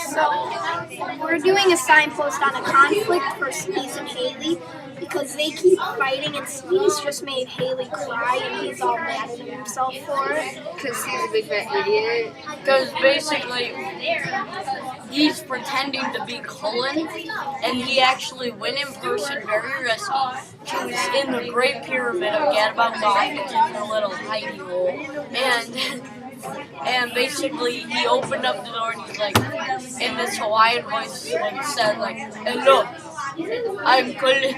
So we're doing a signpost on a conflict for Sneeze and Hayley because they keep fighting and Sneeze just made Hayley cry and he's all mad at himself for it. Because he's a big fat idiot. Because basically, he's pretending to be Cullen, and he actually went in person, very risky. He was in the Great Pyramid of Gadabout Golf, which is in a little hidey hole, and basically he opened up the door and he's like, in this Hawaiian voice, like said like, "Hello, I'm Cullen,"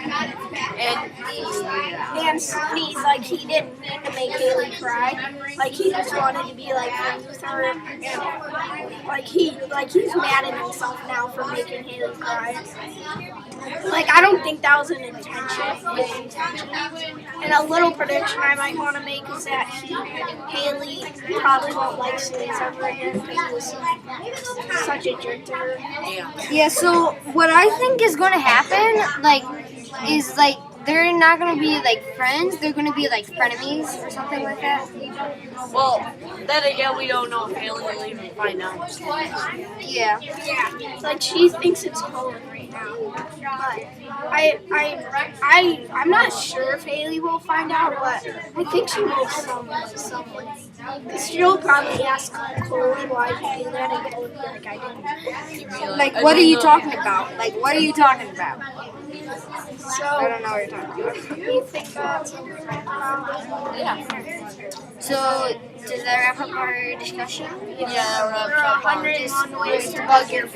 And Sneeze, like, he didn't mean to make Hayley cry. Like, he just wanted to be, like, friends with her. And, he's mad at himself now for making Hayley cry. Like, I don't think that was an intention. And a little prediction I might want to make is that Hayley probably won't like Sneeze ever again because he was such a jerk to her. Yeah, so what I think is going to happen, is they're not going to be, friends. They're going to be, frenemies or something like that. Well, then again, we don't know if Hayley will even find out. Yeah. Like, she thinks it's Cullen right now. But I'm not sure if Hayley will find out, but I think she will someone. Because she'll probably ask Cullen why he did that, and Cullen will be like, I didn't. What are you talking about? What are you talking about? So, I don't know what you're talking about. you think that's So, does that wrap up our discussion? Yeah, there are 101 ways to bug your